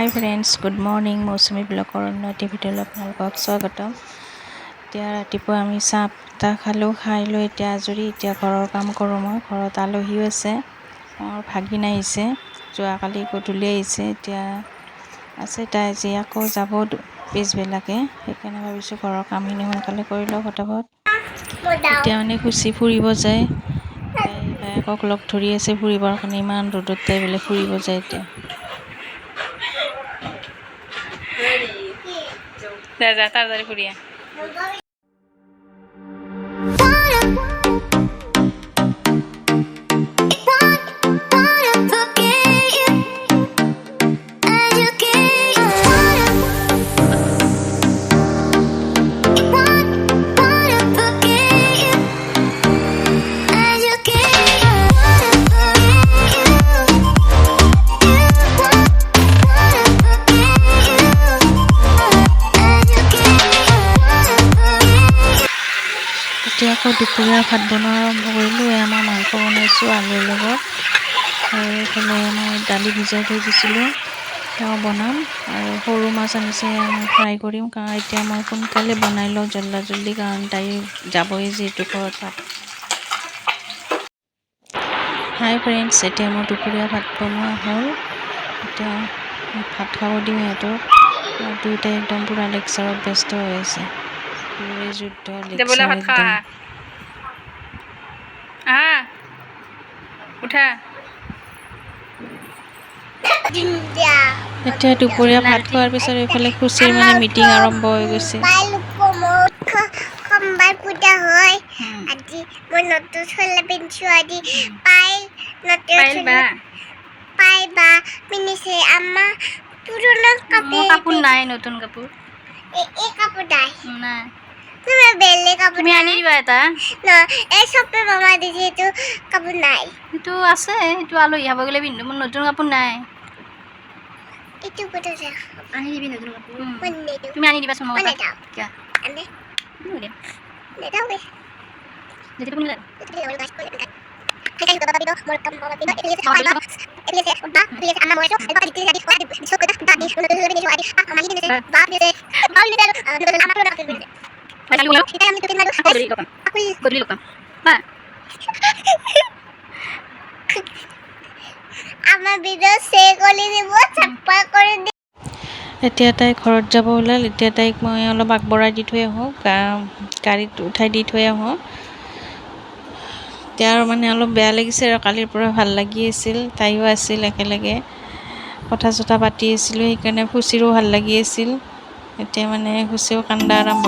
হাই friends, good morning. Mousumi ব্লগৰ উন্নতি ভিডিঅ'লৈ আপোনালোকক স্বাগতম। এতিয়া ৰাতিপুৱা আমি চাহ খালোঁ, খাই লৈ এতিয়া আজৰি। এতিয়া ঘৰৰ কাম কৰোঁ মই। ঘৰত আলহীও আছে, মোৰ ভাগিন আহিছে, যোৱাকালি গধূলি আহিছে। এতিয়া আছে তাই আজি আকৌ যাব পিছবেলাকে, সেইকাৰণে ভাবিছোঁ ঘৰৰ কামখিনি সোনকালে কৰি লওঁ ফটাফট। এতিয়া মানে খুচি ফুৰিব যায়, তাই ভায়েকক লগ ধৰি আছে ফুৰিবৰ কাৰণে। ইমান ৰ'দত তাই বোলে ফুৰিব যায় এতিয়া। যা তাড়াতাড়ি ফুৰিয়া এতিয়া আকৌ দুপৰীয়া ভাত বনোৱা আৰম্ভ কৰিলোঁ। আমাৰ মাংস বনাইছোঁ আলুৰ লগত, আৰু এইফালে মই দালি ভিজাই থৈ দিছিলোঁ, সেয়াও বনাম। আৰু সৰু মাছ আনিছে, মই ফ্ৰাই কৰিম, কাৰণ এতিয়া মই সোনকালে বনাই লওঁ জল্দি, কাৰণ তাই যাবই যিহেতু ঘৰত ভাত। হাই ফ্ৰেণ্ডছ, এতিয়া মোৰ দুপৰীয়া ভাত বনোৱা হ'ল। এতিয়া ভাত খাব দিম সিহঁতক। দুয়োটাই একদম পূৰা লেকচাৰত ব্যস্ত হৈ আছে, যুদ্ধ লেকচাৰ একদম। উঠা। এতিয়া দুপৰীয়া ভাত খোৱাৰ পিছত এইফালে খুচিৰ মানে মিটিং আৰম্ভ হৈ গৈছে। সোমবাৰ পূজা হয় আজি। মই নতুন চোলা পিন্ধিছো আজি। পাই বা পিন্ধিছে। আম্মা পুৰণা কাপোৰ নাই, নতুন কাপোৰ। এই কাপোৰ নাই। তুমি বেলেগ কাপোর তুমি আনি দিবা এটা না। এই সবে মামা দিছে, এইটো কাপোৰ নাই। এইটো আছে, এইটো আলহী খাব গ'লে পিন্ধো। মোৰ নতুন কাপোৰ নাই। এইটো কত আছে? আনি দিবি নতুন কাপোৰ। তুমি আনি দিবাচোন মোক এটা। কিয়া আনে নেদাও বে যেতে কোন লাগে এটা লেভেল গাইস করে এটা ঠিক আছে। বাবা দিও মোর কাম বাবা দিও এলিয়ে বা এলিয়ে আম্মা মোরে তো বাবা দিতে যাবি কোয়া বিশো কত দাদি শুনে তো লেভেল দিও আদি আমালি দিতে বাপ দিতে বাপ দিতে আমার তো রাখতে দিতে মানে বলো এটা আমি তোকে মারো গদলি লোকাম বা আমার ভিডিও সে করে দেব, চাপা করে দেব। এতিয়া তাই ঘৰত যাব ওলাল। এতিয়া তাইক মই অলপ আগবঢ়াই দি থৈ আহোঁ, গাড়ীত উঠাই দি থৈ আহোঁ। এতিয়া আৰু মানে অলপ বেয়া লাগিছে, আৰু কালিৰ পৰা ভাল লাগি আছিল, তাইও আছিল, একেলগে কথা চথা পাতি আছিলোঁ, সেইকাৰণে খুচিৰো ভাল লাগি আছিল। এতিয়া মানে খুচিও কান্দা আৰম্ভ